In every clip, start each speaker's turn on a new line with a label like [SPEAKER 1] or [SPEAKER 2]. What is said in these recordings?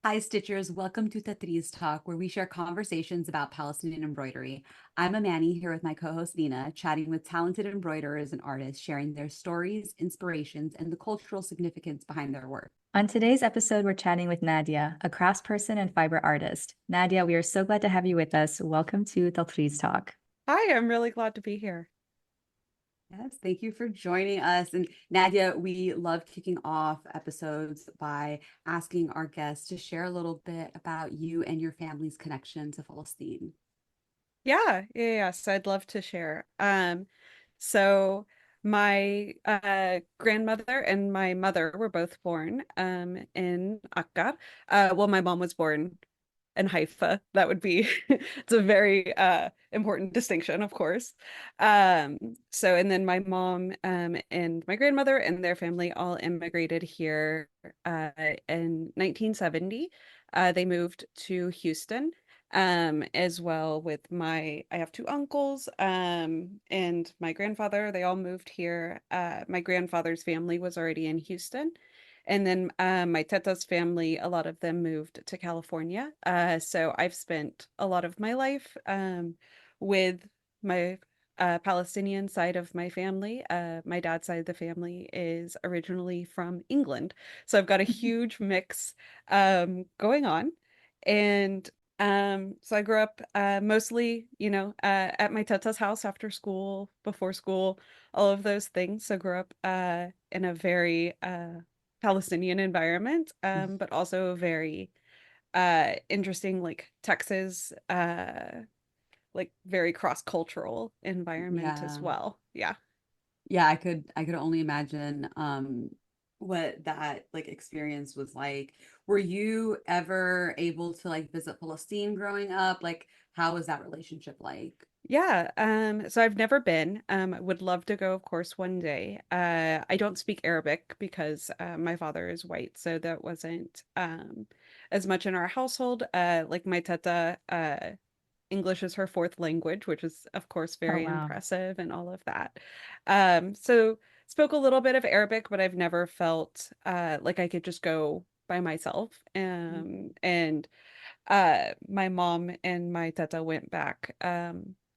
[SPEAKER 1] Hi, Stitchers. Welcome to Tatreez Talk, where we share conversations about Palestinian embroidery. I'm Amani here with my co-host Nina, chatting with talented embroiderers and artists, sharing their stories, inspirations, and the cultural significance behind their work.
[SPEAKER 2] On today's episode, we're chatting with Nadia, a craftsperson and fiber artist. Nadia, we are so glad to have you with us. Welcome to Tatreez Talk.
[SPEAKER 3] Hi, I'm really glad to be here.
[SPEAKER 1] Yes, thank you for joining us. And Nadia, we love kicking off episodes by asking our guests to share a little bit about you and your family's connection to Palestine.
[SPEAKER 3] Yes, I'd love to share. So my grandmother and my mother were both born in Akkar. Well, my mom was born in Haifa. That would be it's a very important distinction, of course. And then my mom and my grandmother and their family all immigrated here uh in 1970. They moved to Houston as well with I have two uncles and my grandfather. They all moved here. My grandfather's family was already in Houston. And then my Teta's family, a lot of them moved to California. So I've spent a lot of my life with my Palestinian side of my family. My dad's side of the family is originally from England. So I've got a huge mix going on. And so I grew up mostly, at my Teta's house after school, before school, all of those things. So grew up in a very Palestinian environment, but also a very interesting, like Texas, like very cross-cultural environment as
[SPEAKER 1] Yeah.
[SPEAKER 3] well. Yeah.
[SPEAKER 1] Yeah, I could only imagine what that like experience was like. Were you ever able to like visit Palestine growing up? Like how was that relationship like?
[SPEAKER 3] Yeah, so I've never been. I would love to go, of course, one day. I don't speak Arabic because my father is white, so that wasn't as much in our household. Like my teta, English is her fourth language, which is, of course,
[SPEAKER 2] Oh,
[SPEAKER 3] very
[SPEAKER 2] wow.
[SPEAKER 3] impressive and all of that. So spoke a little bit of Arabic, but I've never felt like I could just go by myself. And My mom and my teta went back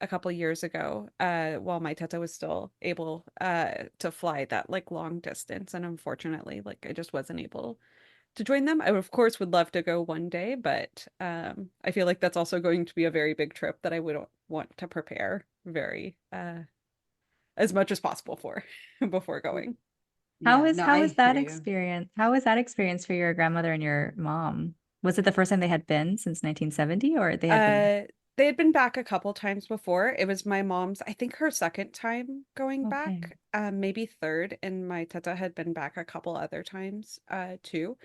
[SPEAKER 3] a couple years ago while my teta was still able to fly that like long distance. And unfortunately, like I just wasn't able to join them. I, of course, would love to go one day, but I feel like that's also going to be a very big trip that I would want to prepare very as much as possible for before going.
[SPEAKER 2] How
[SPEAKER 1] Yeah,
[SPEAKER 2] is
[SPEAKER 1] no,
[SPEAKER 2] how
[SPEAKER 1] I
[SPEAKER 2] was that
[SPEAKER 1] hear you.
[SPEAKER 2] experience? How was that experience for your grandmother and your mom? Was it the first time they had been since 1970 or they had been?
[SPEAKER 3] Uh, they had been back a couple times before. It was my mom's, I think her second time going
[SPEAKER 2] Okay.
[SPEAKER 3] back, maybe third, and my teta had been back a couple other times too.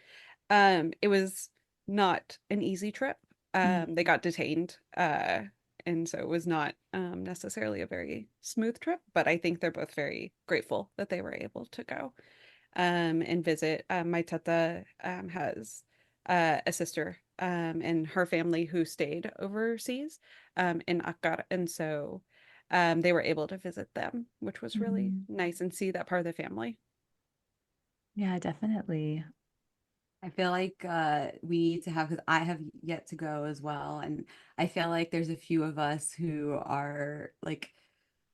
[SPEAKER 3] It was not an easy trip. They
[SPEAKER 2] Mm.
[SPEAKER 3] got detained, and so it was not necessarily a very smooth trip, but I think they're both very grateful that they were able to go and visit. My teta has a sister and her family who stayed overseas in Akkar, and so they were able to visit them, which was really
[SPEAKER 2] Mhm.
[SPEAKER 3] nice and see that part of the family.
[SPEAKER 2] Yeah, definitely.
[SPEAKER 1] I feel like we need to have because I have yet to go as well, and I feel like there's a few of us who are like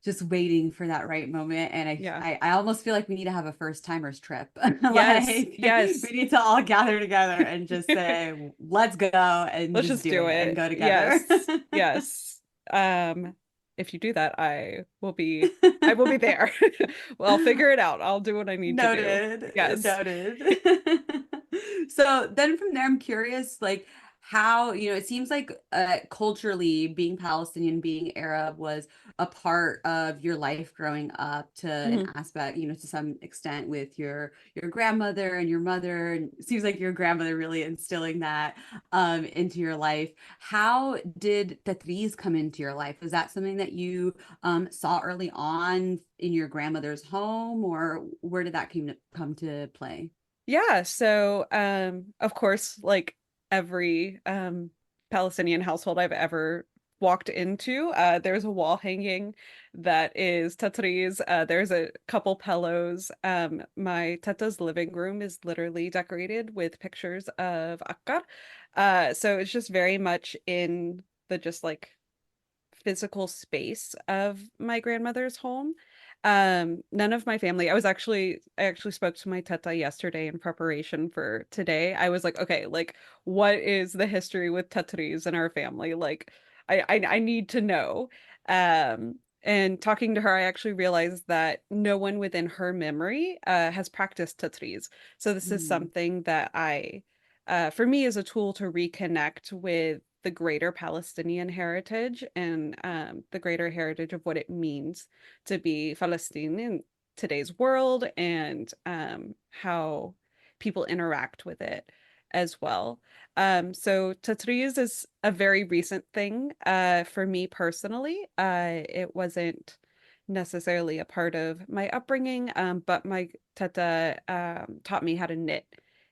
[SPEAKER 1] just waiting for that right moment, and
[SPEAKER 3] Yeah.
[SPEAKER 1] I almost feel like we need to have a first timers trip.
[SPEAKER 3] Yes,
[SPEAKER 1] Like we
[SPEAKER 3] yes.
[SPEAKER 1] need to all gather together and just say, "Let's go," and
[SPEAKER 3] Let's
[SPEAKER 1] just
[SPEAKER 3] just
[SPEAKER 1] do
[SPEAKER 3] do
[SPEAKER 1] it and
[SPEAKER 3] it.
[SPEAKER 1] go together.
[SPEAKER 3] Yes. Yes. Um, if you do that, I will be there. Well, I'll figure it out. I'll do what I need to do.
[SPEAKER 1] Noted,
[SPEAKER 3] Yes.
[SPEAKER 1] noted. So then from there, I'm curious, like how, it seems like culturally being Palestinian, being Arab was a part of your life growing up to an
[SPEAKER 3] Mhm.
[SPEAKER 1] aspect, to some extent with your grandmother and your mother. And it seems like your grandmother really instilling that into your life. How did Tatreez come into your life? Was that something that you saw early on in your grandmother's home, or where did that come to play?
[SPEAKER 3] Yeah, so of course, like every Palestinian household I've ever walked into, there's a wall hanging that is Tatreez. There's a couple pillows. My Teta's living room is literally decorated with pictures of Akkar. So it's just very much in the just like physical space of my grandmother's home. None of my family, I actually spoke to my Teta yesterday in preparation for today. I was like, okay, like what is the history with Tatreez in our family? Like I need to know. And talking to her, I actually realized that no one within her memory has practiced Tatreez. So this is
[SPEAKER 1] Mm.
[SPEAKER 3] something that for me, is a tool to reconnect with the greater Palestinian heritage and the greater heritage of what it means to be Palestinian in today's world and how people interact with it as well. So Tatreez is a very recent thing for me personally. It wasn't necessarily a part of my upbringing, but my Teta taught me how to knit.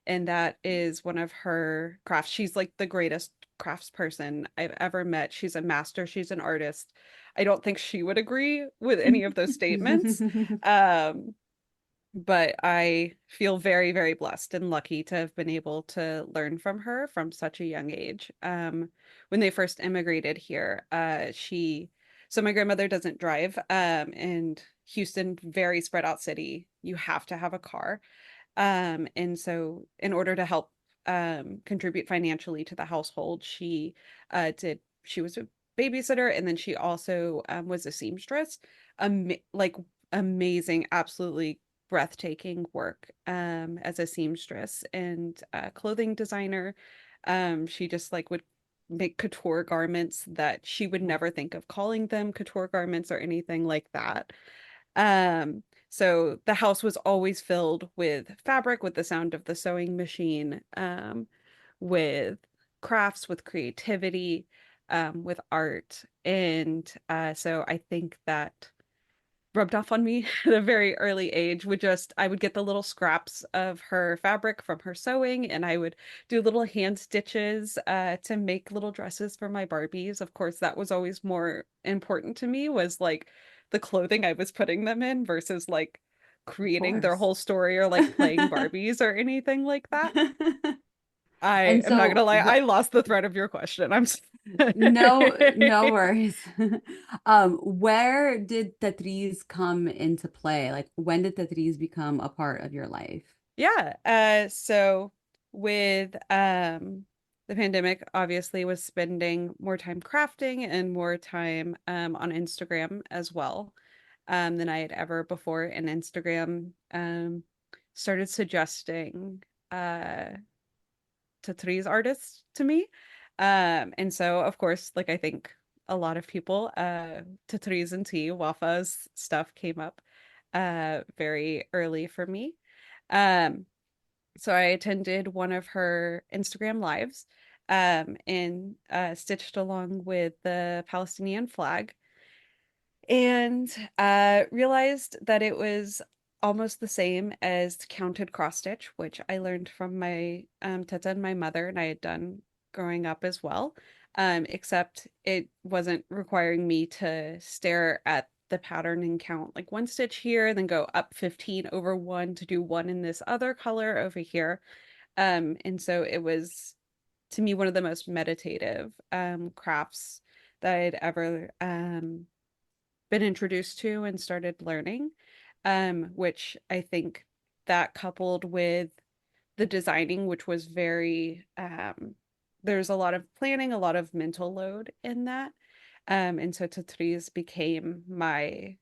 [SPEAKER 3] And that is one of her crafts. She's like the greatest craftsperson I've ever met. She's a master, she's an artist. I don't think she would agree with any of those statements. Um, but I feel very, very blessed and lucky to have been able to learn from her from such a young age. When they first immigrated here, so my grandmother doesn't drive, and Houston, very spread out city. You have to have a car. And so in order to help contribute financially to the household, she was a babysitter and then she also was a seamstress. Like amazing, absolutely breathtaking work as a seamstress and clothing designer. She just like would make couture garments that she would never think of calling them couture garments or anything like that. Um, so the house was always filled with fabric, with the sound of the sewing machine, with crafts, with creativity, with art. And so I think that rubbed off on me at a very early age. I would get the little scraps of her fabric from her sewing, and I would do little hand stitches to make little dresses for my Barbies. Of course, that was always more important to me, was like the clothing I was putting them in versus like
[SPEAKER 1] Of
[SPEAKER 3] creating their
[SPEAKER 1] course.
[SPEAKER 3] whole story or like playing Barbies or anything like that. I
[SPEAKER 1] And
[SPEAKER 3] am not gonna
[SPEAKER 1] so
[SPEAKER 3] lie, I
[SPEAKER 1] what
[SPEAKER 3] lost the thread of your question. I'm
[SPEAKER 1] no
[SPEAKER 3] sorry.
[SPEAKER 1] worries. Where did Tatreez come into play? Like when did Tatreez become a part of your life?
[SPEAKER 3] Yeah. So with the pandemic, obviously was spending more time crafting and more time on Instagram as well than I had ever before. And Instagram started suggesting Tatreez artists to me. And so of course, like I think a lot of people, Tatreez and T, Wafa's stuff came up very early for me. Um, so I attended one of her Instagram lives and stitched along with the Palestinian flag and realized that it was almost the same as counted cross stitch, which I learned from my Teta and my mother, and I had done growing up as well. Except it wasn't requiring me to stare at the pattern and count like one stitch here, and then go up 15 over one to do one in this other color over here. And so it was to me one of the most meditative crafts that I'd ever been introduced to and started learning, which I think that coupled with the designing, which was very, there's a lot of planning, a lot of mental load in that. And so Tatriz became my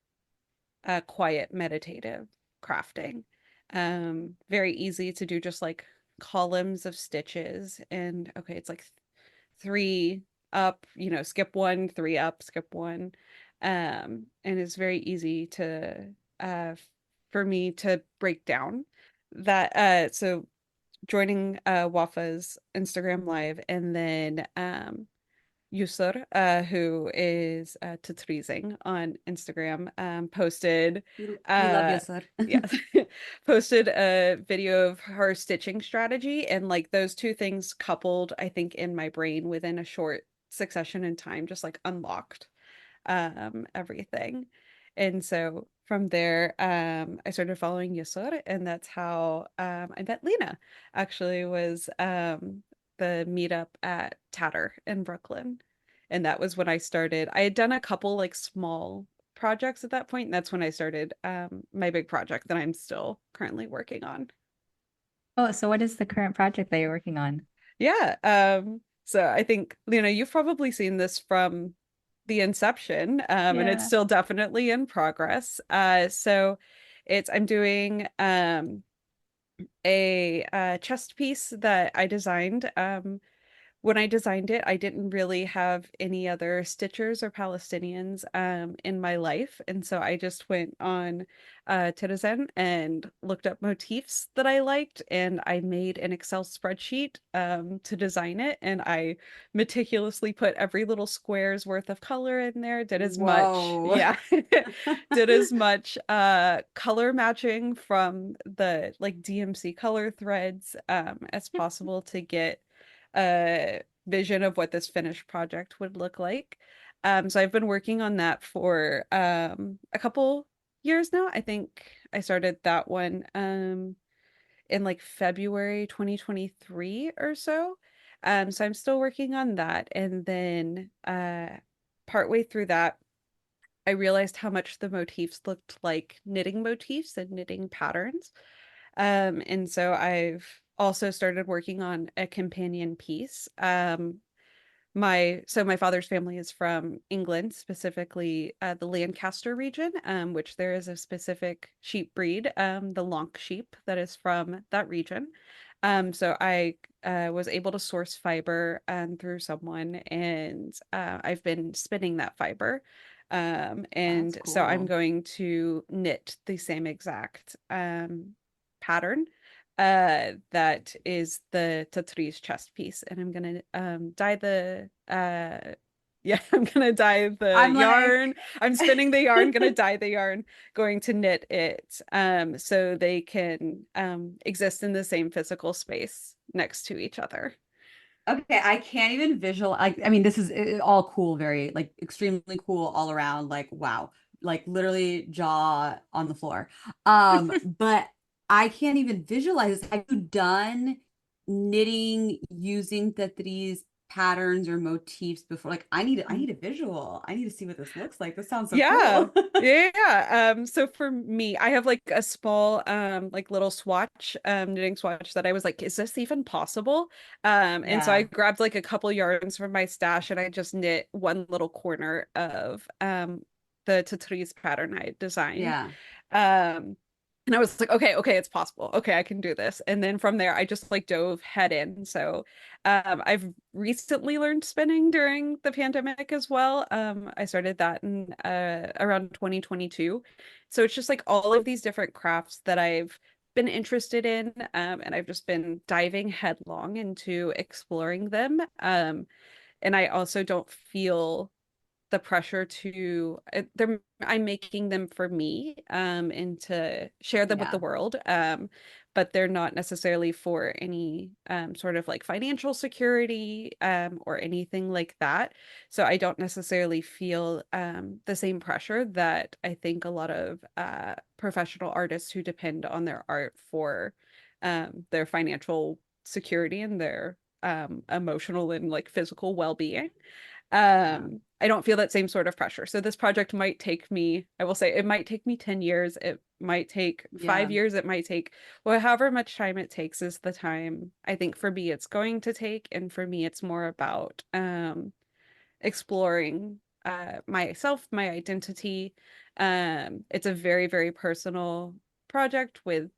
[SPEAKER 3] quiet, meditative crafting. Very easy to do, just like columns of stitches. And okay, it's like three up, skip one, three up, skip one. And it's very easy uh for me to break down that. So joining Wafa's Instagram live and then Yusur, who is Tatreezing on Instagram, posted
[SPEAKER 1] We love you,
[SPEAKER 3] uh
[SPEAKER 1] sir.
[SPEAKER 3] yeah, posted a video of her stitching strategy, and like those two things coupled, I think in my brain within a short succession in time just like unlocked everything. And so from there, I started following Yusur, and that's how I met Lena. Actually, was the meetup at Tatter in Brooklyn. And that was when I started. I had done a couple like small projects at that point, and that's when I started my big project that I'm still currently working on.
[SPEAKER 2] Oh, so what is the current project that you're working on?
[SPEAKER 3] Yeah. So I think, you've probably seen this from the inception, and it's
[SPEAKER 2] Yeah.
[SPEAKER 3] still definitely in progress. So I'm doing a chest piece that I designed. When I designed it, I didn't really have any other stitchers or Palestinians in my life. And so I just went on Teta and looked up motifs that I liked, and I made an Excel spreadsheet to design it. And I meticulously put every little square's worth of color in there, did as much,
[SPEAKER 1] Whoa.
[SPEAKER 3] yeah, did as much color matching from the like DMC color threads as possible to get a vision of what this finished project would look like. So I've been working on that for a couple years now. I think I started that one in like February 2023 or so. So I'm still working on that. And then partway through that, I realized how much the motifs looked like knitting motifs and knitting patterns. And so I've also started working on a companion piece. My father's family is from England, specifically the Lancaster region, which there is a specific sheep breed, the Lonk sheep, that is from that region. So I was able to source fiber through someone, and I've been spinning that fiber.
[SPEAKER 1] That's
[SPEAKER 3] And so I'm
[SPEAKER 1] cool.
[SPEAKER 3] going to knit the same exact pattern that is the Tatreez chest piece, and I'm gonna dye the yeah, I'm gonna dye the
[SPEAKER 1] I'm like,
[SPEAKER 3] yarn. I'm spinning the yarn, gonna dye the yarn, going to knit it so they can exist in the same physical space next to each other.
[SPEAKER 1] okay, I can't even visual. I mean, this is all cool, very like extremely cool all around. Like, wow, like literally jaw on the floor. But I can't even visualize this. Have you done knitting using the threes patterns or motifs before? Like, I need a visual. I need to see what this looks like. This sounds so
[SPEAKER 3] Yeah.
[SPEAKER 1] cool.
[SPEAKER 3] Yeah. So for me, I have like a small like little swatch, knitting swatch that I was like, is this even possible? And so I
[SPEAKER 1] Yeah,
[SPEAKER 3] grabbed like a couple yarns from my stash and I just knit one little corner of the Tatreez pattern I had designed.
[SPEAKER 1] yeah,
[SPEAKER 3] Um and I was like, okay, it's possible. Okay, I can do this. And then from there, I just like dove head in. So I've recently learned spinning during the pandemic as well. I started that in around 2022. So it's just like all of these different crafts that I've been interested in, and I've just been diving headlong into exploring them. And I also don't feel the pressure to I'm making them for me and to share them with the
[SPEAKER 1] yeah.
[SPEAKER 3] world, but they're not necessarily for any sort of like financial security or anything like that. So I don't necessarily feel the same pressure that I think a lot of professional artists who depend on their art for their financial security and their emotional and like physical well-being.
[SPEAKER 1] Yeah.
[SPEAKER 3] I don't feel that same sort of pressure. So this project might take me, I will say it might take me 10 years. It might take
[SPEAKER 1] Yeah.
[SPEAKER 3] 5 years. It might take, well, however much time it takes is the time I think for me it's going to take. And for me, it's more about exploring myself, my identity. It's a very, very personal project with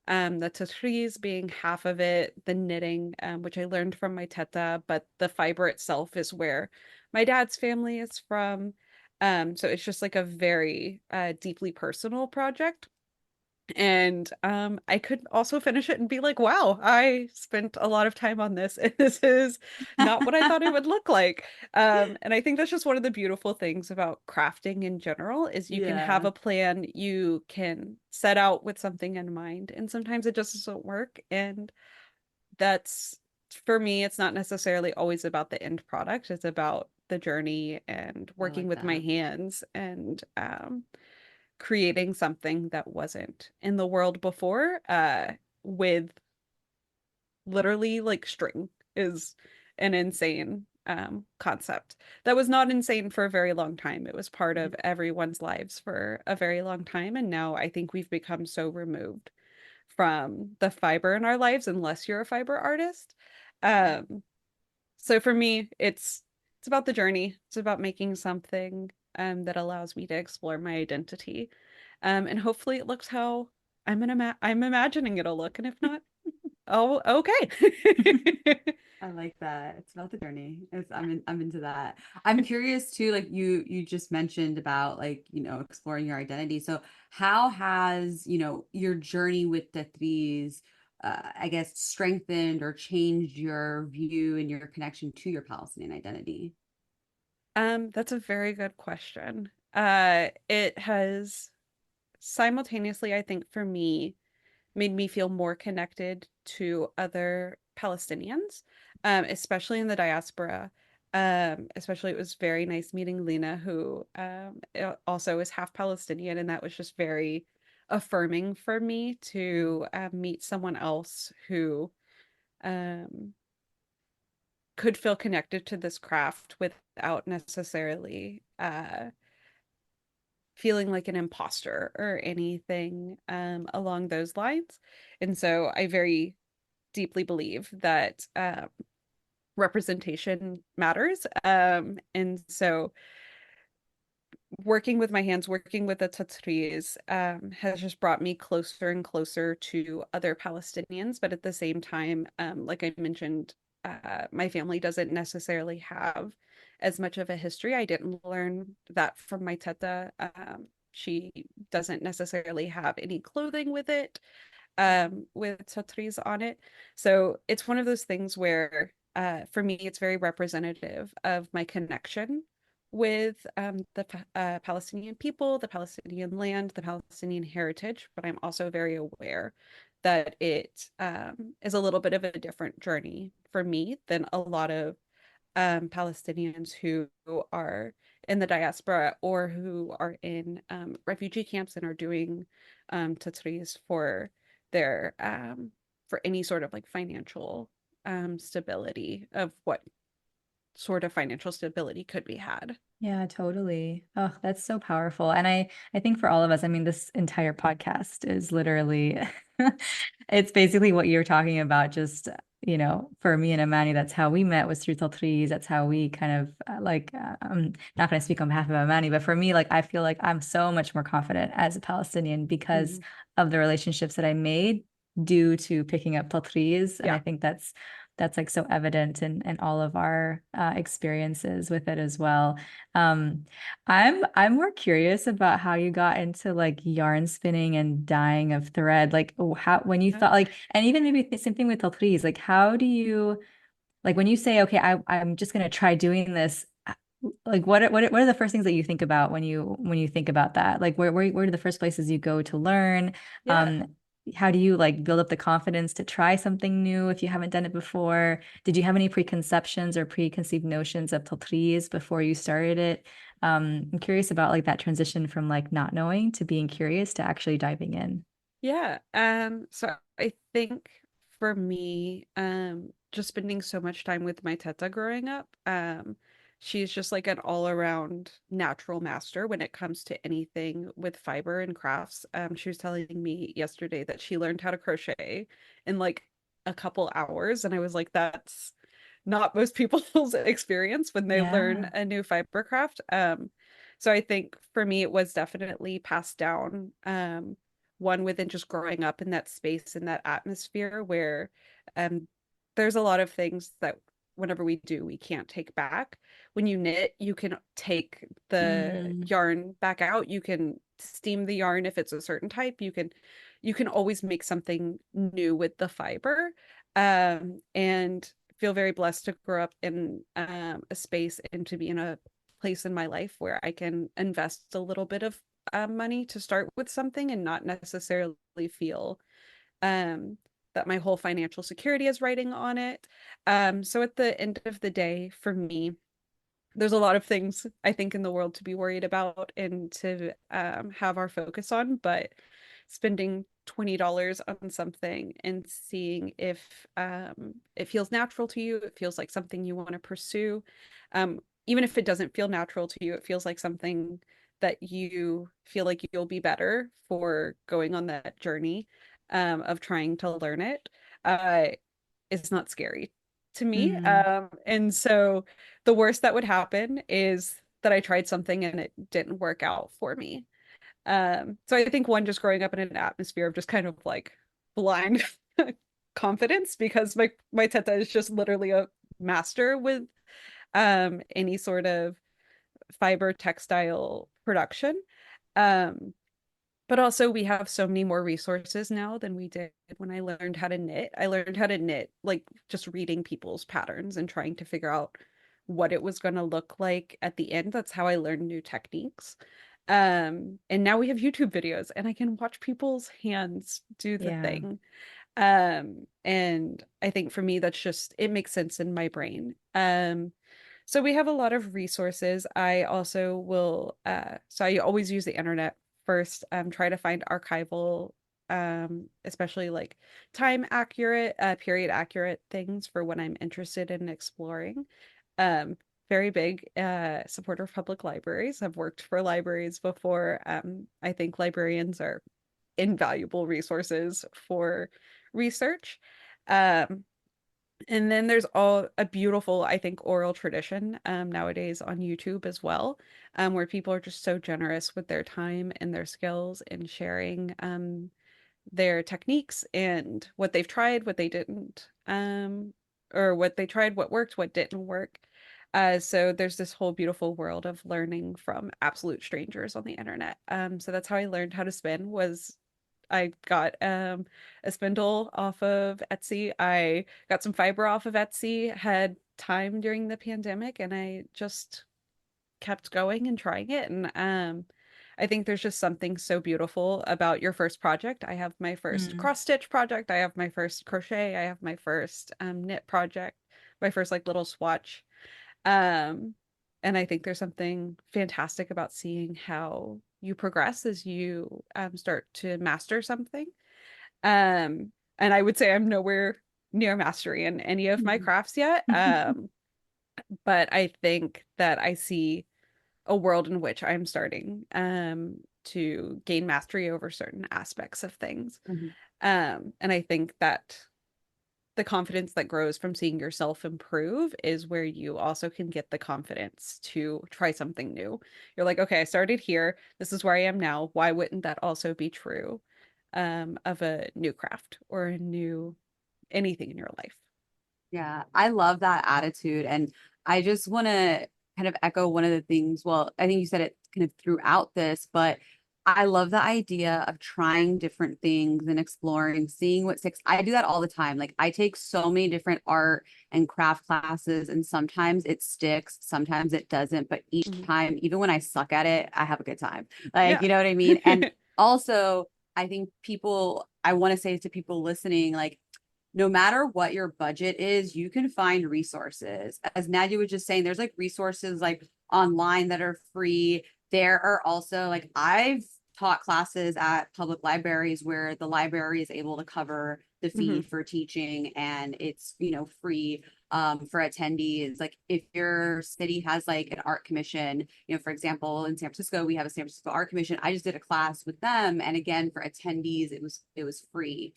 [SPEAKER 3] the Tatreez being half of it, the knitting, which I learned from my Teta, but the fiber itself is where my dad's family is from. So it's just like a very deeply personal project. And I could also finish it and be like, wow, I spent a lot of time on this, and this is not what I thought it would look like. And I think that's just one of the beautiful things about crafting in general is you can have
[SPEAKER 1] Yeah.
[SPEAKER 3] a plan, you can set out with something in mind, and sometimes it just doesn't work. And that's for me, it's not necessarily always about the end product. It's about the journey and
[SPEAKER 1] I
[SPEAKER 3] working
[SPEAKER 1] like
[SPEAKER 3] with my
[SPEAKER 1] that.
[SPEAKER 3] hands and creating something that wasn't in the world before with literally like string. is an insane concept. That was not insane for a very long time. It was part of everyone's lives for a very long time. And now I think we've become so removed from the fiber in our lives unless you're a fiber artist. Um, so for me, it's about the journey. It's about making something that allows me to explore my identity. And hopefully it looks how I'm imagining it'll look. And if not, oh, okay.
[SPEAKER 1] I like that. It's about the journey. I'm into that. I'm curious too, like you just mentioned about like, exploring your identity. So how has, your journey with Tatreez I guess strengthened or changed your view and your connection to your Palestinian identity?
[SPEAKER 3] That's a very good question. It has simultaneously, I think for me, made me feel more connected to other Palestinians, especially in the diaspora. Especially it was very nice meeting Lena, who also is half Palestinian, and that was just very affirming for me to meet someone else who um, could feel connected to this craft without necessarily feeling like an imposter or anything along those lines. And so I very deeply believe that representation matters. And so working with my hands, working with the Tatreez has just brought me closer and closer to other Palestinians. But at the same time, like I mentioned, my family doesn't necessarily have as much of a history. I didn't learn that from my Teta. She doesn't necessarily have any clothing with Tatreez on it. So it's one of those things where for me, it's very representative of my connection with the Palestinian people, the Palestinian land, the Palestinian heritage, but I'm also very aware that it is a little bit of a different journey for me than a lot of Palestinians who are in the diaspora or who are in refugee camps and are doing Tatreez for any sort of like financial stability of what sort of financial stability could be had.
[SPEAKER 2] Yeah, totally. Oh, that's so powerful. And I think for all of us, I mean, this entire podcast is literally it's basically what you're talking about. Just, for me and Amani, that's how we met was through Taltreez. That's how we kind of I'm not going to speak on behalf of Amani, but for me, like I feel like I'm so much more confident as a Palestinian because
[SPEAKER 3] Mhm.
[SPEAKER 2] of the relationships that I made due to picking up Taltreez. And I
[SPEAKER 3] Yeah.
[SPEAKER 2] think that's like so evident in all of our experiences with it as well. Um, I'm more curious about how you got into like yarn spinning and dyeing of thread. Like how when you thought like, and even maybe the same thing with Taltriz. Like how do you like when you say, okay, I'm just gonna try doing this. Like what are the first things that you think about when you think about that? Like where are the first places you go to learn?
[SPEAKER 3] Yeah.
[SPEAKER 2] Um, how do you like build up the confidence to try something new if you haven't done it before? Did you have any preconceptions or preconceived notions of Taltriz before you started it? I'm curious about like that transition from like not knowing to being curious to actually diving in.
[SPEAKER 3] Yeah. So I think for me, just spending so much time with my Teta growing up, she's just like an all-around natural master when it comes to anything with fiber and crafts. She was telling me yesterday that she learned how to crochet in like a couple hours, and I was like, that's not most people's experience when they learn
[SPEAKER 2] Yeah.
[SPEAKER 3] a new fiber craft. So I think for me, it was definitely passed down. One within just growing up in that space in that atmosphere where um there's a lot of things that whenever we do we can't take back. When you knit you can take the
[SPEAKER 2] Mm,
[SPEAKER 3] yarn back out, you can steam the yarn if it's a certain type, you can always make something new with the fiber, and feel very blessed to grow up in a space and to be in a place in my life where I can invest a little bit of money to start with something and not necessarily feel um, that my whole financial security is riding on it. So at the end of the day, for me, there's a lot of things I think in the world to be worried about and to have our focus on, but spending $20 on something and seeing if it feels natural to you, it feels like something you want to pursue. Even if it doesn't feel natural to you, it feels like something that you feel like you'll be better for going on that journey of trying to learn it. Uh, it's not scary to me.
[SPEAKER 2] Mm,
[SPEAKER 3] And so the worst that would happen is that I tried something and it didn't work out for me. So I think one, just growing up in an atmosphere of just kind of like blind confidence, because my Teta is just literally a master with any sort of fiber textile production. Um, but also we have so many more resources now than we did when I learned how to knit. I learned how to knit like just reading people's patterns and trying to figure out what it was going to look like at the end. That's how I learned new techniques. And now we have YouTube videos and I can watch people's hands do the
[SPEAKER 2] yeah.
[SPEAKER 3] thing. And I think for me, that's just, it makes sense in my brain. So we have a lot of resources. I also will, so I always use the internet first, try to find archival, especially like time accurate, period accurate things for when I'm interested in exploring. Um, Very big supporter of public libraries. I've worked for libraries before. I think librarians are invaluable resources for research. Um, and then there's all a beautiful, I think, oral tradition nowadays on YouTube as well, where people are just so generous with their time and their skills in sharing their techniques and what they've tried, what they didn't, or what they tried, what worked, what didn't work. So there's this whole beautiful world of learning from absolute strangers on the internet. So that's how I learned how to spin, was I got a spindle off of Etsy. I got some fiber off of Etsy, had time during the pandemic, and I just kept going and trying it. And I think there's just something so beautiful about your first project. I have my first
[SPEAKER 2] Mm.
[SPEAKER 3] cross stitch project. I have my first crochet. I have my first knit project, my first like little swatch. Um, and I think there's something fantastic about seeing how you progress as you start to master something. And I would say I'm nowhere near mastery in any of my crafts yet. But I think that I see a world in which I'm starting to gain mastery over certain aspects of things.
[SPEAKER 1] Mhm.
[SPEAKER 3] And I think that the confidence that grows from seeing yourself improve is where you also can get the confidence to try something new. You're like, okay, I started here. This is where I am now. Why wouldn't that also be true of a new craft or a new anything in your life?
[SPEAKER 1] Yeah, I love that attitude. And I just want to kind of echo one of the things. Well, I think you said it kind of throughout this, but I love the idea of trying different things and exploring, seeing what sticks. I do that all the time. Like I take so many different art and craft classes, and sometimes it sticks, sometimes it doesn't. But each
[SPEAKER 3] Mhm.
[SPEAKER 1] time, even when I suck at it, I have a good time. Like,
[SPEAKER 3] Yeah.
[SPEAKER 1] you know what I mean? And also, I think people, I want to say to people listening, like, no matter what your budget is, you can find resources. As Nadia was just saying, there's like resources like online that are free. There are also like I've taught classes at public libraries where the library is able to cover the fee
[SPEAKER 3] Mhm.
[SPEAKER 1] for teaching and it's, you know, free for attendees. Like if your city has like an art commission, you know, for example, in San Francisco, we have a San Francisco Art Commission. I just did a class with them. And again, for attendees, it was free.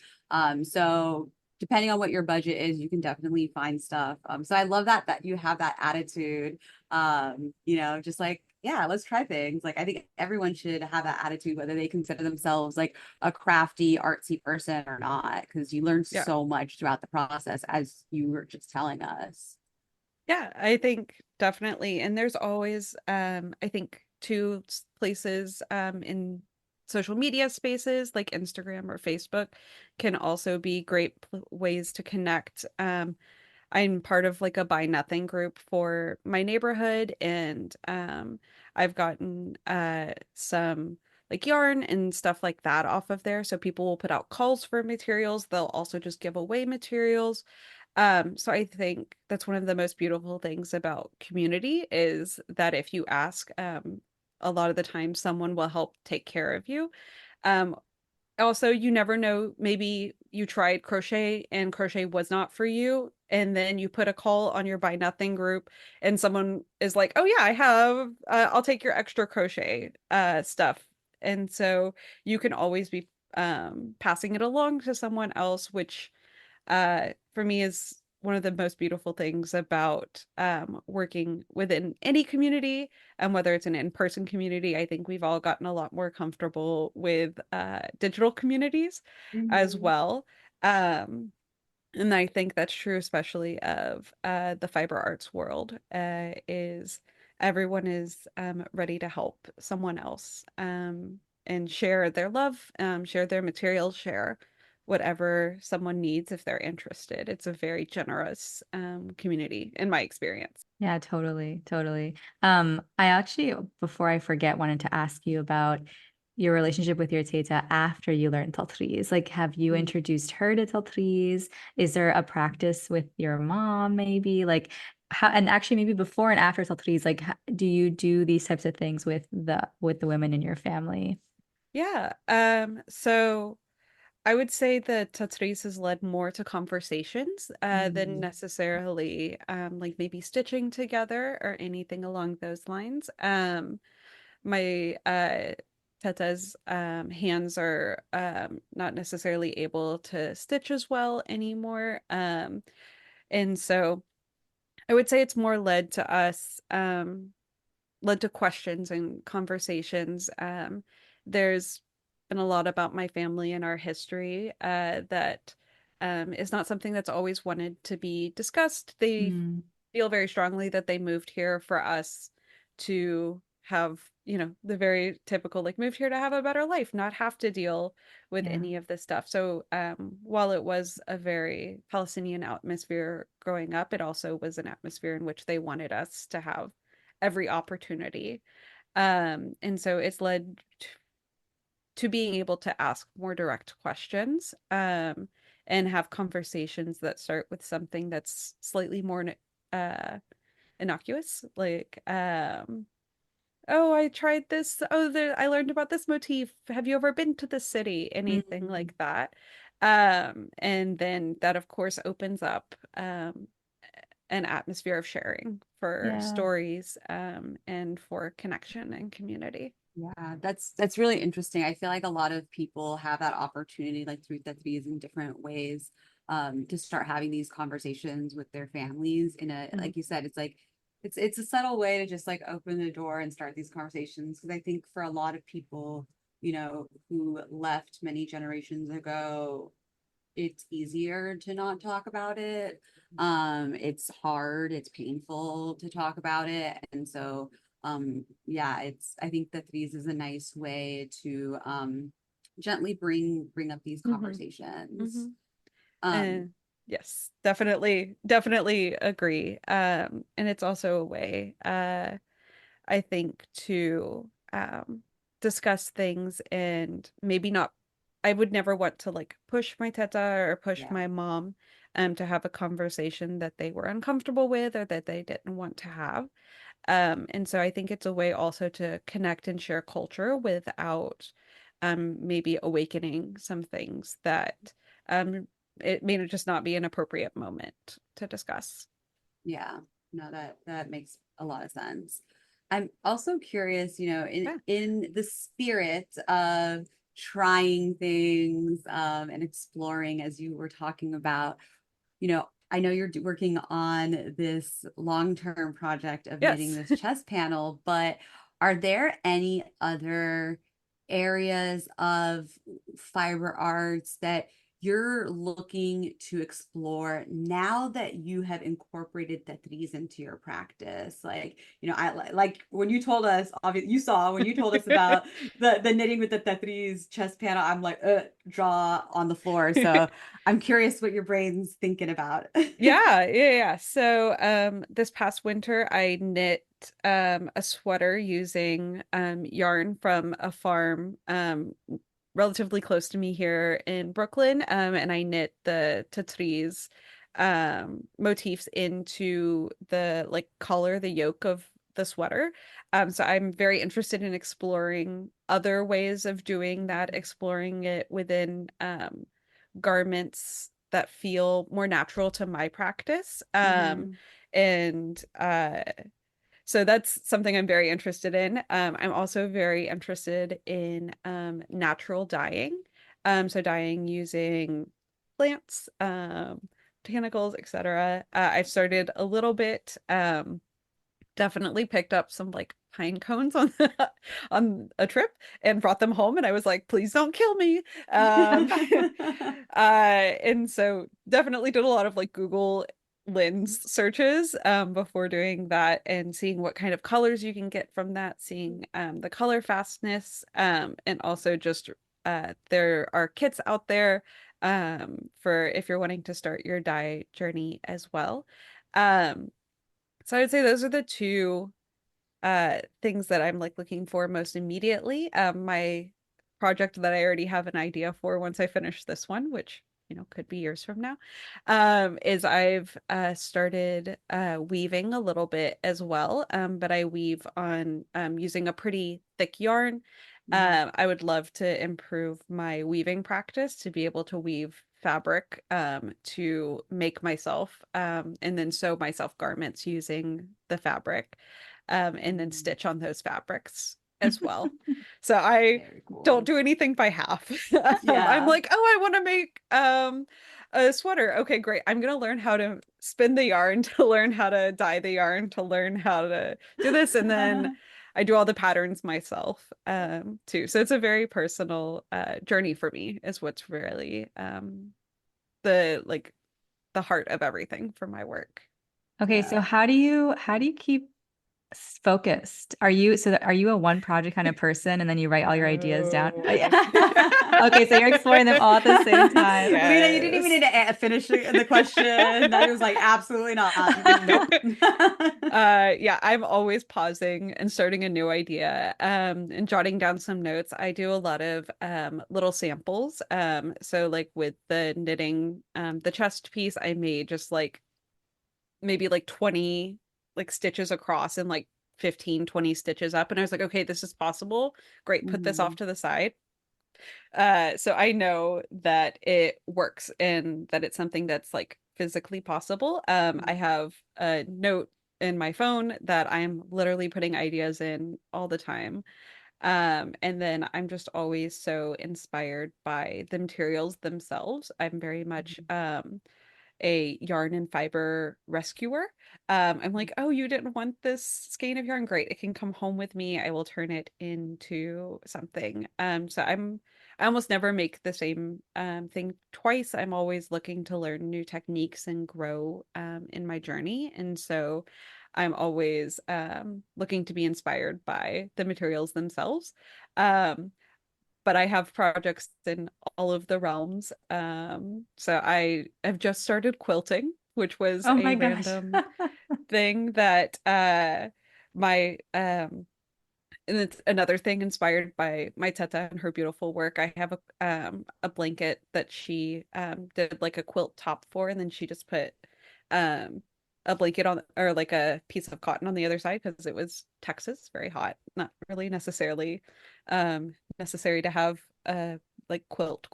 [SPEAKER 1] So depending on what your budget is, you can definitely find stuff. So I love that you have that attitude. You know, just like, yeah, let's try things. Like I think everyone should have that attitude, whether they consider themselves like a crafty, artsy person or not, because you learn
[SPEAKER 3] Yeah.
[SPEAKER 1] so much throughout the process, as you were just telling us.
[SPEAKER 3] Yeah, I think definitely. And there's always, I think, two places in social media spaces like Instagram or Facebook can also be great ways to connect. I'm part of like a buy nothing group for my neighborhood, and I've gotten some like yarn and stuff like that off of there. So people will put out calls for materials. They'll also just give away materials. So I think that's one of the most beautiful things about community is that if you ask, a lot of the time someone will help take care of you. Um, also, you never know, maybe you tried crochet and crochet was not for you, and then you put a call on your buy nothing group and someone is like, "Oh yeah, I have I'll take your extra crochet stuff." And so you can always be passing it along to someone else, which for me is one of the most beautiful things about working within any community, and whether it's an in-person community. I think we've all gotten a lot more comfortable with digital communities as
[SPEAKER 1] Mhm.
[SPEAKER 3] well. Um, and I think that's true, especially of the fiber arts world, is everyone is ready to help someone else and share their love, share their materials, share whatever someone needs if they're interested. It's a very generous community in my experience.
[SPEAKER 2] Yeah, totally, totally. I actually, before I forget, wanted to ask you about your relationship with your teta after you learned Tatreez. Like, have you
[SPEAKER 1] Mm.
[SPEAKER 2] introduced her to Tatreez? Is there a practice with your mom, maybe? Like, how, and actually, maybe before and after Tatreez, like, do you do these types of things with the women in your family?
[SPEAKER 3] Yeah. So I would say that Tatreez has led more to conversations than
[SPEAKER 2] Mm.
[SPEAKER 3] necessarily like maybe stitching together or anything along those lines. My Teta's hands are not necessarily able to stitch as well anymore. And so I would say it's more led to us, led to questions and conversations. There's been a lot about my family and our history that is not something that's always wanted to be discussed. They
[SPEAKER 2] Mm.
[SPEAKER 3] feel very strongly that they moved here for us to have, the very typical like moved here to have a better life, not have to deal with
[SPEAKER 2] Yeah.
[SPEAKER 3] any of this stuff. So while it was a very Palestinian atmosphere growing up, it also was an atmosphere in which they wanted us to have every opportunity. And so it's led to being able to ask more direct questions and have conversations that start with something that's slightly more uh, innocuous, like oh, I tried this. Oh, I learned about this motif. Have you ever been to the city? Anything
[SPEAKER 1] Mhm.
[SPEAKER 3] like that. And then that, of course, opens up an atmosphere of sharing for
[SPEAKER 2] Yeah.
[SPEAKER 3] stories and for connection and community.
[SPEAKER 1] Yeah, that's really interesting. I feel like a lot of people have that opportunity, like through therapies in different ways, to start having these conversations with their families in a,
[SPEAKER 3] Mhm.
[SPEAKER 1] like you said, it's like it's a subtle way to just like open the door and start these conversations. Because I think for a lot of people, who left many generations ago, it's easier to not talk about it. It's hard, it's painful to talk about it. And so yeah, I think that these is a nice way to gently bring up these
[SPEAKER 3] Mhm.
[SPEAKER 1] conversations.
[SPEAKER 3] Mhm.
[SPEAKER 1] Um
[SPEAKER 3] And yes, definitely agree. And it's also a way, I think, to discuss things and maybe not. I would never want to like push my teta or push
[SPEAKER 1] yeah.
[SPEAKER 3] my mom to have a conversation that they were uncomfortable with or that they didn't want to have. And so I think it's a way also to connect and share culture without maybe awakening some things that it may just not be an appropriate moment to discuss.
[SPEAKER 1] Yeah, no, that makes a lot of sense. I'm also curious, in
[SPEAKER 3] Yeah.
[SPEAKER 1] in the spirit of trying things and exploring, as you were talking about, I know you're working on this long-term project of knitting
[SPEAKER 3] Yes.
[SPEAKER 1] this chess panel, but are there any other areas of fiber arts that you're looking to explore now that you have incorporated Tetris into your practice? Like, like when you told us, obviously you saw when you told us about the knitting with the Tetris chess panel, I'm like, draw on the floor. So I'm curious what your brain's thinking about.
[SPEAKER 3] Yeah. So, this past winter, I knit a sweater using yarn from a farm relatively close to me here in Brooklyn. And I knit the Tatreez motifs into the like collar, the yoke of the sweater. So I'm very interested in exploring other ways of doing that, exploring it within garments that feel more natural to my practice. And so that's something I'm very interested in. I'm also very interested in natural dyeing. So dyeing using plants, botanicals, etc. I've started a little bit. Definitely picked up some like pine cones on on a trip and brought them home, and I was like, please don't kill me. And so definitely did a lot of like Google lens searches before doing that, and seeing what kind of colors you can get from that, seeing the color fastness, and also just there are kits out there for if you're wanting to start your dye journey as well. Um, so I would say those are the two things that I'm like looking for most immediately. My project that I already have an idea for once I finish this one, which could be years from now, is I've started weaving a little bit as well. But I weave on using a pretty thick yarn. I would love to improve my weaving practice to be able to weave fabric to make myself and then sew myself garments using the fabric and then stitch on those fabrics as well. So I
[SPEAKER 1] Very cool.
[SPEAKER 3] don't do anything by half. I'm
[SPEAKER 1] Yeah.
[SPEAKER 3] like, oh, I want to make a sweater. Okay, great. I'm gonna learn how to spin the yarn, to learn how to dye the yarn, to learn how to do this, and then I do all the patterns myself too. So it's a very personal journey for me, is what's really the like the heart of everything for my work.
[SPEAKER 2] Okay, so
[SPEAKER 1] Yeah.
[SPEAKER 2] how do you keep focused? Are you a one project kind of person and then you write all your ideas down? Oh,
[SPEAKER 3] No.
[SPEAKER 2] yeah. Okay, so you're exploring them all at the same time.
[SPEAKER 1] Lena, you didn't even
[SPEAKER 3] Yes.
[SPEAKER 1] need to finish the question. Nadia was like, absolutely not. Nope.
[SPEAKER 3] Yeah, I'm always pausing and starting a new idea, and jotting down some notes. I do a lot of little samples. So like with the knitting, the chest piece, I made just like maybe like 20 like stitches across and like 15, 20 stitches up. And I was like, okay, this is possible. Great, put this off
[SPEAKER 1] Mhm.
[SPEAKER 3] to the side. So I know that it works and that it's something that's like physically possible. I have a note in my phone that I'm literally putting ideas in all the time. And then I'm just always so inspired by the materials themselves. I'm very much a yarn and fiber rescuer. I'm like, oh, you didn't want this skein of yarn? Great, it can come home with me. I will turn it into something. So I almost never make the same thing twice. I'm always looking to learn new techniques and grow in my journey. And so I'm always looking to be inspired by the materials themselves. Um, but I have projects in all of the realms. So I have just started quilting, which was
[SPEAKER 2] Oh
[SPEAKER 3] a
[SPEAKER 2] my gosh.
[SPEAKER 3] random thing that my and it's another thing inspired by my Teta and her beautiful work. I have a blanket that she did like a quilt top for, and then she just put um a blanket on, or like a piece of cotton on the other side, because it was Texas, very hot, not really necessarily necessary to have a like quilt.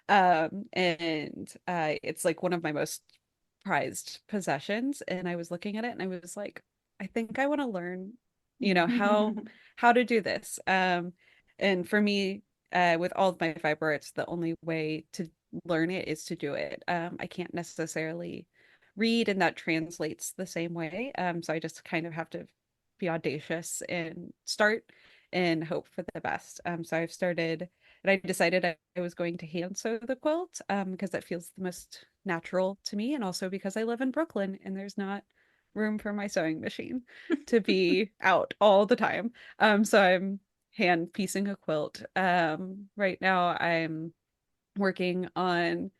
[SPEAKER 3] And it's like one of my most prized possessions. And I was looking at it and I was like, I think I want to learn, how to do this. And for me, with all of my fiber, it's the only way to learn it is to do it. I can't necessarily read, and that translates the same way. So I just kind of have to be audacious and start and hope for the best. So I've started, and I decided I was going to hand sew the quilt because that feels the most natural to me, and also because I live in Brooklyn and there's not room for my sewing machine to be out all the time. So I'm hand piecing a quilt. Right now I'm working on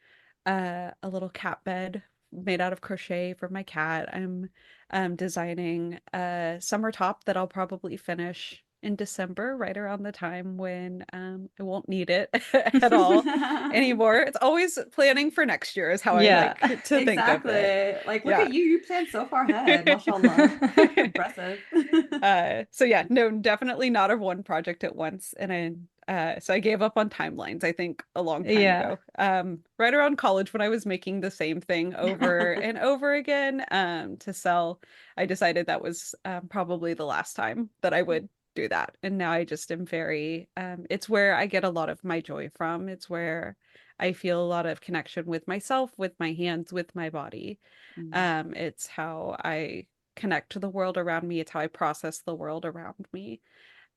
[SPEAKER 3] a little cat bed made out of crochet for my cat. I'm designing a summer top that I'll probably finish in December, right around the time when I won't need it at all anymore. It's always planning for next year is how I
[SPEAKER 2] Yeah.
[SPEAKER 3] like to think of it.
[SPEAKER 1] Exactly. Like, look
[SPEAKER 3] Yeah.
[SPEAKER 1] at you. You planned so far ahead. Mashallah. Impressive.
[SPEAKER 3] So yeah, no, definitely not of one project at once. And so I gave up on timelines, I think, a long time
[SPEAKER 2] Yeah.
[SPEAKER 3] ago. Right around college when I was making the same thing over and over again, to sell, I decided that was probably the last time that I would do that. And now I just am very, it's where I get a lot of my joy from. It's where I feel a lot of connection with myself, with my hands, with my body.
[SPEAKER 1] Mm.
[SPEAKER 3] It's how I connect to the world around me. It's how I process the world around me.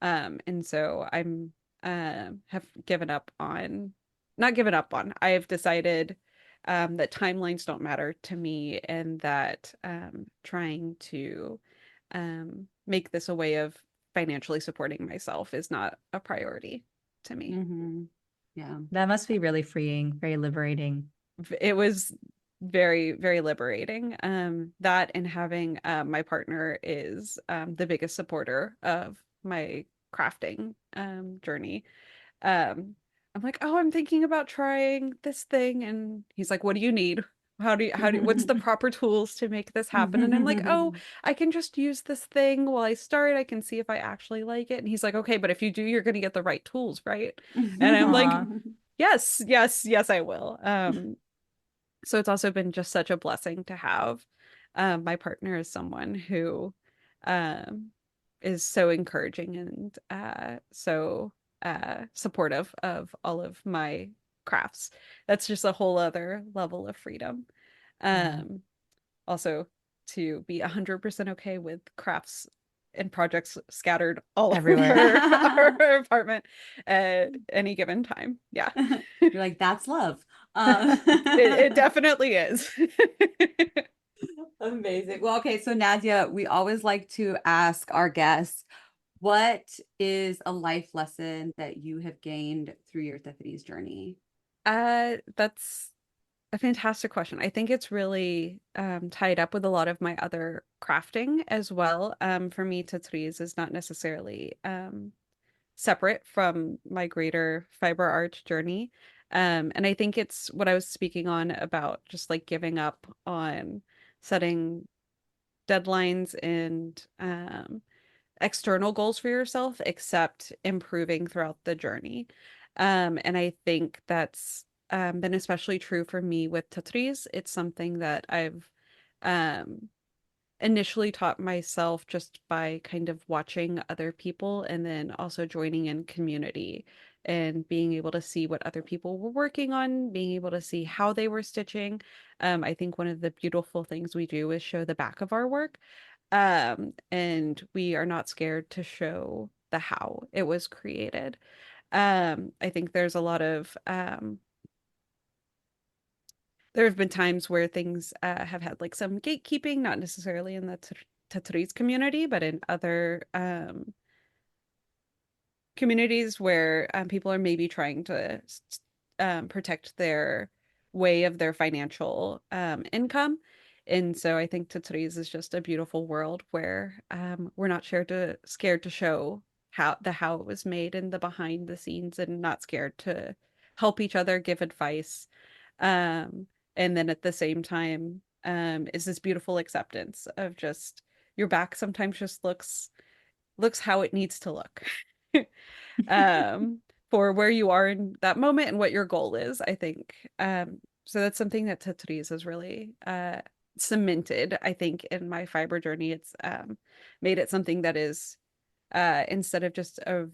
[SPEAKER 3] And so I'm have given up on, not given up on, I have decided that timelines don't matter to me and that trying to make this a way of financially supporting myself is not a priority to me.
[SPEAKER 1] Hmm. Yeah.
[SPEAKER 2] That must be really freeing, very liberating.
[SPEAKER 3] It was very, very liberating. That and having my partner is the biggest supporter of my crafting journey. I'm like, oh, I'm thinking about trying this thing, and he's like, what do you need? What's the proper tools to make this happen? And I'm like, oh, I can just use this thing while I start. I can see if I actually like it. And he's like, okay, but if you do, you're going to get the right tools, right? And I'm like,
[SPEAKER 2] Aw.
[SPEAKER 3] yes, yes, yes, I will. So it's also been just such a blessing to have. My partner is someone who um, is so encouraging and so supportive of all of my crafts. That's just a whole other level of freedom.
[SPEAKER 2] Yeah.
[SPEAKER 3] Um, Also, to be 100% okay with crafts and projects scattered all
[SPEAKER 2] Everywhere.
[SPEAKER 3] over our apartment at any given time. Yeah.
[SPEAKER 1] You're like, that's love. Uh,
[SPEAKER 3] It definitely is.
[SPEAKER 1] Amazing. Well, okay, so Nadia, we always like to ask our guests, what is a life lesson that you have gained through your Tatreez journey?
[SPEAKER 3] That's a fantastic question. I think it's really tied up with a lot of my other crafting as well. For me, Tatreez is not necessarily separate from my greater fiber art journey. And I think it's what I was speaking on about just like giving up on setting deadlines and external goals for yourself, except improving throughout the journey. And I think that's been especially true for me with Tatreez. It's something that I've um, initially taught myself just by kind of watching other people and then also joining in community and being able to see what other people were working on, being able to see how they were stitching. I think one of the beautiful things we do is show the back of our work. And we are not scared to show the how it was created. I think there's a lot of there have been times where things have had like some gatekeeping, not necessarily in the Tatreez community, but in other communities where people are maybe trying to protect their way of their financial income. And so I think Tatreez is just a beautiful world where we're not scared to show how it was made and the behind the scenes and not scared to help each other, give advice. Um, and then at the same time, is this beautiful acceptance of just your back sometimes just looks how it needs to look. um, for where you are in that moment and what your goal is, I think. So that's something that Tatreez has really cemented, I think, in my fiber journey. It's made it something that is instead of just a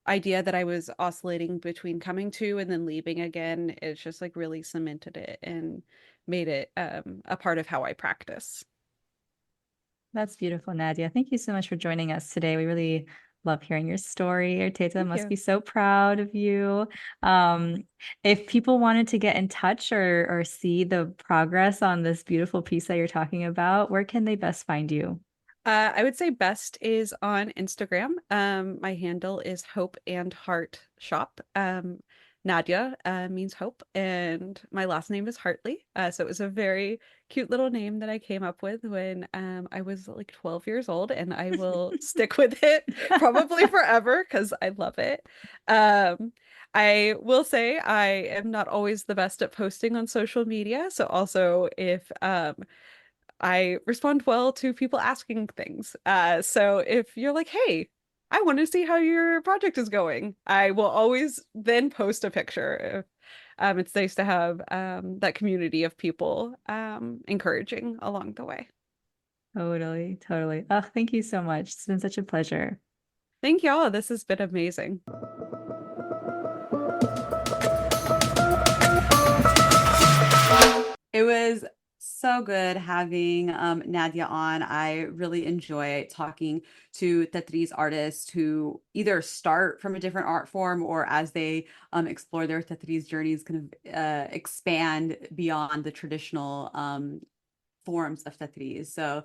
[SPEAKER 3] idea that I was oscillating between coming to and then leaving again, it's just like really cemented it and made it a part of how I practice.
[SPEAKER 2] That's beautiful, Nadia. Thank you so much for joining us today. We really love hearing your story. Your Teta
[SPEAKER 3] Thank
[SPEAKER 2] must
[SPEAKER 3] you.
[SPEAKER 2] be so proud of you. Um, if people wanted to get in touch or see the progress on this beautiful piece that you're talking about, where can they best find you?
[SPEAKER 3] I would say best is on Instagram. My handle is Hope and Heart Shop. Nadia means hope, and my last name is Hartley. So it was a very cute little name that I came up with when I was like 12 years old, and I will stick with it probably forever because I love it. Um, I will say I am not always the best at posting on social media. So also if I respond well to people asking things. So if you're like, hey, I want to see how your project is going, I will always then post a picture. It's nice to have that community of people encouraging along the way.
[SPEAKER 2] Totally, totally. Oh, thank you so much. It's been such a pleasure.
[SPEAKER 3] Thank y'all. This has been amazing.
[SPEAKER 1] It was so good having Nadia on. I really enjoy talking to Tatreez artists who either start from a different art form or as they explore their Tatreez journeys, kind of expand beyond the traditional forms of Tatreez. So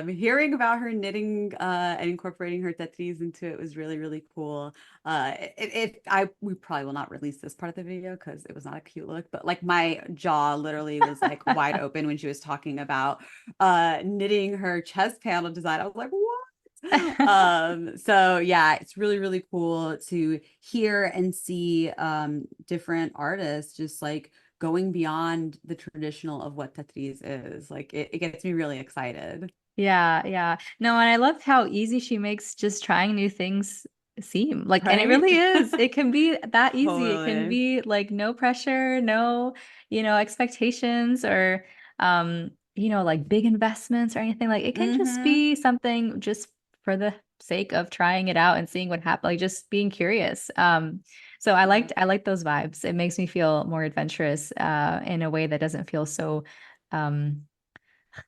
[SPEAKER 1] hearing about her knitting and incorporating her Tatreez into it was really, really cool. We probably will not release this part of the video because it was not a cute look, but like my jaw literally was like wide open when she was talking about knitting her chest panel design. I was like, what? So yeah, it's really, really cool to hear and see different artists just like going beyond the traditional of what Tatreez is. Like it gets me really excited.
[SPEAKER 2] Yeah, yeah. No, and I love how easy she makes just trying new things seem. Like, and it
[SPEAKER 1] Right?
[SPEAKER 2] really is. It can be that easy. It can
[SPEAKER 1] Totally.
[SPEAKER 2] be like no pressure, no, expectations or like big investments or anything. Like it can just
[SPEAKER 1] Mm-hmm.
[SPEAKER 2] be something just for the sake of trying it out and seeing what happens, like just being curious. So
[SPEAKER 1] Yeah.
[SPEAKER 2] I liked those vibes. It makes me feel more adventurous in a way that doesn't feel so um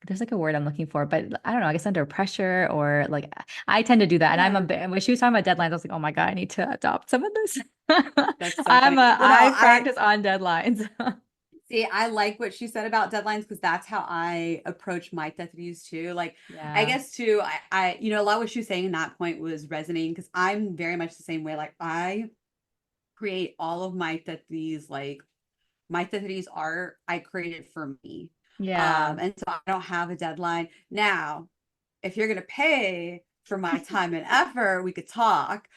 [SPEAKER 2] there's like a word I'm looking for, but I don't know, I guess under pressure or like I tend to do that. And I'm a
[SPEAKER 1] Yeah.
[SPEAKER 2] bit when she was talking about deadlines, I was like, oh my God, I need to adopt some of this.
[SPEAKER 1] That's so funny. Well, no,
[SPEAKER 2] I
[SPEAKER 1] I
[SPEAKER 2] practice on deadlines.
[SPEAKER 1] see, I like what she said about deadlines because that's how I approach my Tetris too. Like, I
[SPEAKER 2] Yeah.
[SPEAKER 1] guess too, a lot of what she was saying in that point was resonating because I'm very much the same way. Like, I create all of my Tetris, like my Tetris art, I created for me.
[SPEAKER 2] Yeah.
[SPEAKER 1] And so I don't have a deadline. Now, if you're gonna pay for my time and effort, we could talk.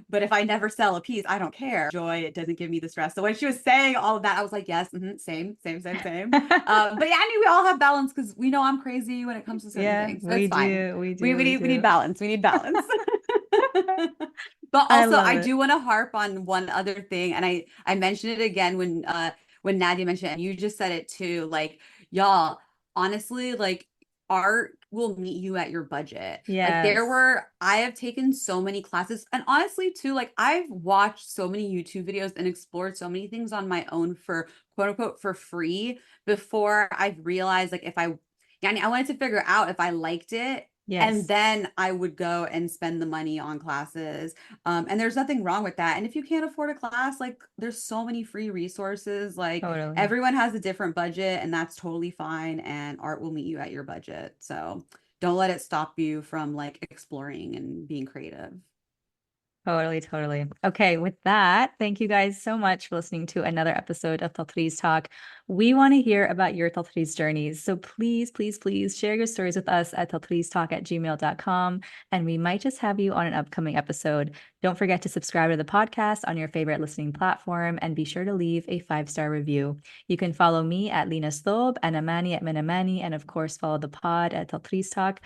[SPEAKER 1] But if I never sell a piece, I don't care. Joy, it doesn't give me the stress. So when she was saying all of that, I was like, yes, same, same, same, same. But yeah, I knew we all have balance because we know I'm crazy when it comes to certain
[SPEAKER 2] Yeah,
[SPEAKER 1] things. So
[SPEAKER 2] we
[SPEAKER 1] it's fine.
[SPEAKER 2] do. We
[SPEAKER 1] We,
[SPEAKER 2] do.
[SPEAKER 1] we
[SPEAKER 2] We
[SPEAKER 1] need we need
[SPEAKER 2] do.
[SPEAKER 1] balance. We need balance. But
[SPEAKER 2] I
[SPEAKER 1] also,
[SPEAKER 2] love
[SPEAKER 1] I
[SPEAKER 2] it.
[SPEAKER 1] do want to harp on one other thing, and I mentioned it again when Nadia mentioned it, and you just said it too. Like, y'all, honestly, like art will meet you at your budget. Like
[SPEAKER 2] Yes.
[SPEAKER 1] I have taken so many classes, and honestly, too, like I've watched so many YouTube videos and explored so many things on my own for quote unquote for free before I've realized like if I wanted to figure out if I liked it and
[SPEAKER 2] Yes.
[SPEAKER 1] then I would go and spend the money on classes. And there's nothing wrong with that. And if you can't afford a class, like there's so many free resources. Like
[SPEAKER 2] Totally.
[SPEAKER 1] everyone has a different budget, and that's totally fine. And art will meet you at your budget. So don't let it stop you from like exploring and being creative.
[SPEAKER 2] Totally, totally. Okay, with that, thank you guys so much for listening to another episode of Tatreez Talk. We want to hear about your Tatreez journeys. So please, please, please share your stories with us at tatreeztalk@gmail.com, and we might just have you on an upcoming episode. Don't forget to subscribe to the podcast on your favorite listening platform and be sure to leave a 5-star review. You can follow me at Lina Stob and Amani at Minamani, and of course, follow the pod at Tatreez Talk.